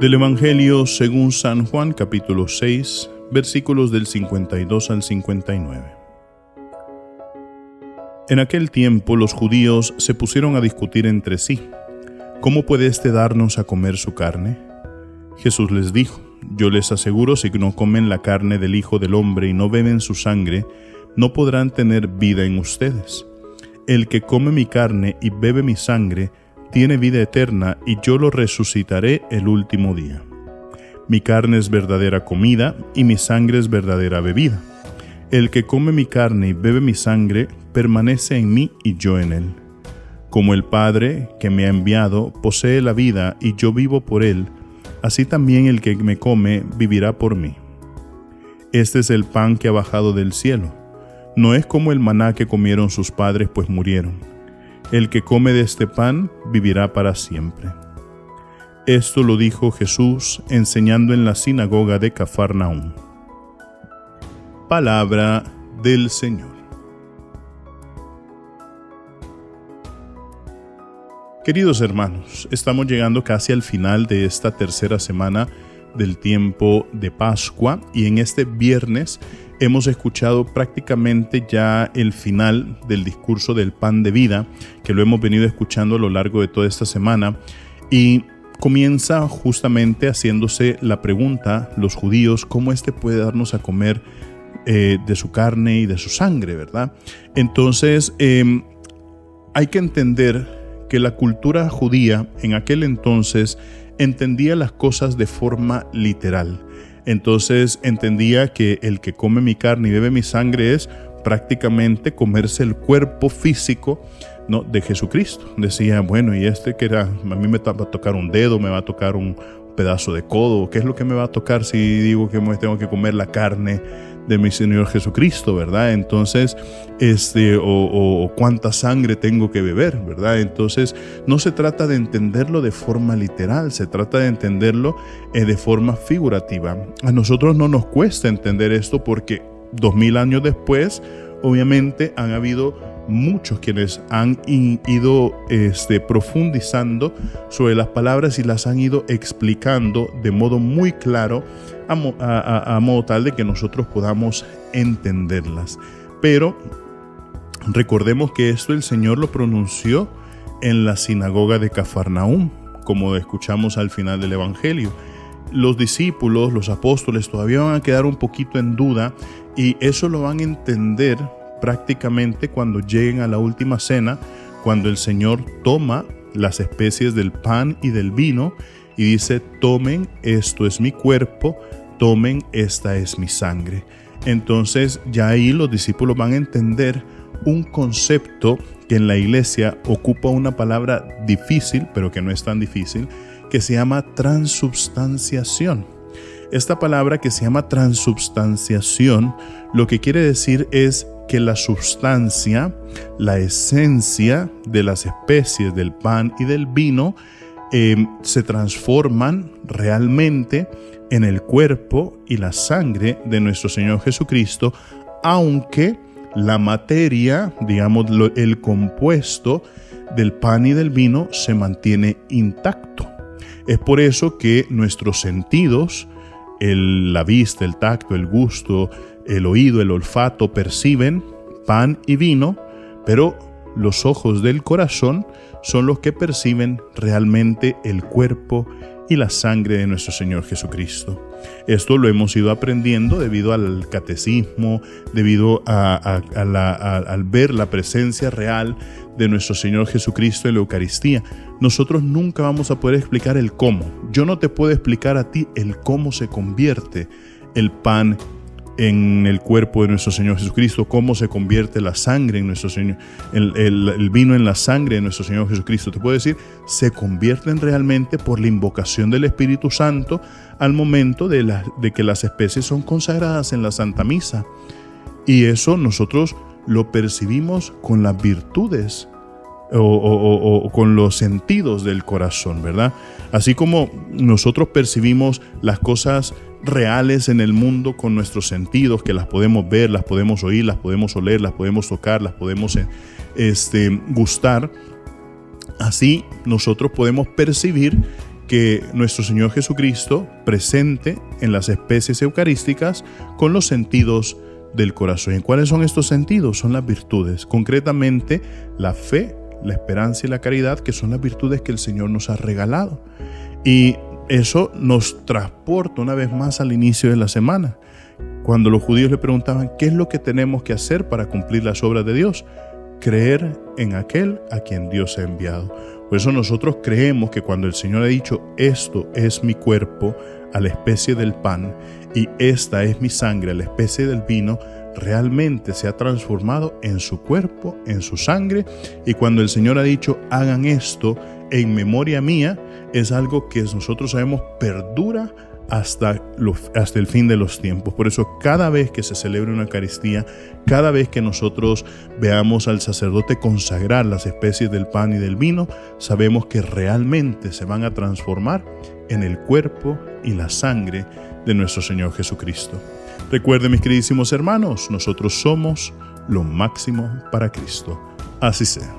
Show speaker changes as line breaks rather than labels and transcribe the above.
Del Evangelio según San Juan, capítulo 6, versículos del 52 al 59. En aquel tiempo los judíos se pusieron a discutir entre sí: ¿cómo puede éste darnos a comer su carne? Jesús les dijo: yo les aseguro, si no comen la carne del Hijo del Hombre y no beben su sangre, no podrán tener vida en ustedes. El que come mi carne y bebe mi sangre tiene vida eterna, y yo lo resucitaré el último día. Mi carne es verdadera comida, y mi sangre es verdadera bebida. El que come mi carne y bebe mi sangre, permanece en mí y yo en él. Como el Padre que me ha enviado posee la vida, y yo vivo por él, así también el que me come vivirá por mí. Este es el pan que ha bajado del cielo. No es como el maná que comieron sus padres, pues murieron. El que come de este pan vivirá para siempre. Esto lo dijo Jesús enseñando en la sinagoga de Cafarnaúm. Palabra del Señor. Queridos hermanos, estamos llegando casi al final de esta tercera semana del tiempo de Pascua, y en este viernes hemos escuchado prácticamente ya el final del discurso del pan de vida, que lo hemos venido escuchando a lo largo de toda esta semana, y comienza justamente haciéndose la pregunta los judíos: ¿cómo éste puede darnos a comer de su carne y de su sangre, verdad? Entonces hay que entender que la cultura judía en aquel entonces entendía las cosas de forma literal. Entonces entendía que el que come mi carne y bebe mi sangre es prácticamente comerse el cuerpo físico, ¿no?, de Jesucristo. Decía, bueno, y que era, a mí me va a tocar un dedo, me va a tocar un pedazo de codo, ¿qué es lo que me va a tocar si digo que me tengo que comer la carne de mi Señor Jesucristo, verdad? Entonces, o cuánta sangre tengo que beber, ¿verdad? Entonces, no se trata de entenderlo de forma literal, se trata de entenderlo de forma figurativa. A nosotros no nos cuesta entender esto porque 2000 años después, obviamente, han habido muchos quienes han ido profundizando sobre las palabras y las han ido explicando de modo muy claro, a modo tal de que nosotros podamos entenderlas. Pero recordemos que esto el Señor lo pronunció en la sinagoga de Cafarnaúm, como escuchamos al final del Evangelio. Los discípulos, los apóstoles, todavía van a quedar un poquito en duda, y eso lo van a entender prácticamente cuando lleguen a la última cena, cuando el Señor toma las especies del pan y del vino y dice: tomen, esto es mi cuerpo, tomen, esta es mi sangre. Entonces ya ahí los discípulos van a entender un concepto que en la iglesia ocupa una palabra difícil, pero que no es tan difícil, que se llama transubstanciación. Esta palabra que se llama transubstanciación, lo que quiere decir es que la sustancia, la esencia de las especies del pan y del vino se transforman realmente en el cuerpo y la sangre de nuestro Señor Jesucristo, aunque la materia, digamos, el compuesto del pan y del vino se mantiene intacto. Es por eso que nuestros sentidos, la vista, el tacto, el gusto, el oído, el olfato, perciben pan y vino, pero los ojos del corazón son los que perciben realmente el cuerpo y la sangre de nuestro Señor Jesucristo. Esto lo hemos ido aprendiendo debido al catecismo, debido al ver la presencia real de nuestro Señor Jesucristo en la Eucaristía. Nosotros nunca vamos a poder explicar el cómo. Yo no te puedo explicar a ti el cómo se convierte el pan en el cuerpo de nuestro Señor Jesucristo, cómo se convierte la sangre en nuestro Señor, el vino en la sangre de nuestro Señor Jesucristo. Te puedo decir, se convierten realmente por la invocación del Espíritu Santo al momento de que las especies son consagradas en la Santa Misa. Y eso nosotros lo percibimos con las virtudes o con los sentidos del corazón, ¿verdad? Así como nosotros percibimos las cosas reales en el mundo con nuestros sentidos, que las podemos ver, las podemos oír, las podemos oler, las podemos tocar, las podemos gustar. Así nosotros podemos percibir que nuestro Señor Jesucristo presente en las especies eucarísticas con los sentidos del corazón. ¿Y cuáles son estos sentidos? Son las virtudes, concretamente la fe, la esperanza y la caridad, que son las virtudes que el Señor nos ha regalado. Y eso nos transporta una vez más al inicio de la semana, cuando los judíos le preguntaban ¿qué es lo que tenemos que hacer para cumplir las obras de Dios? Creer en aquel a quien Dios ha enviado. Por eso nosotros creemos que cuando el Señor ha dicho esto es mi cuerpo a la especie del pan y esta es mi sangre a la especie del vino, realmente se ha transformado en su cuerpo, en su sangre. Y cuando el Señor ha dicho hagan esto en memoria mía, es algo que nosotros sabemos perdura hasta el fin de los tiempos. Por eso cada vez que se celebre una Eucaristía, cada vez que nosotros veamos al sacerdote consagrar las especies del pan y del vino, sabemos que realmente se van a transformar en el cuerpo y la sangre de nuestro Señor Jesucristo. Recuerden, mis queridísimos hermanos, nosotros somos lo máximo para Cristo. Así sea.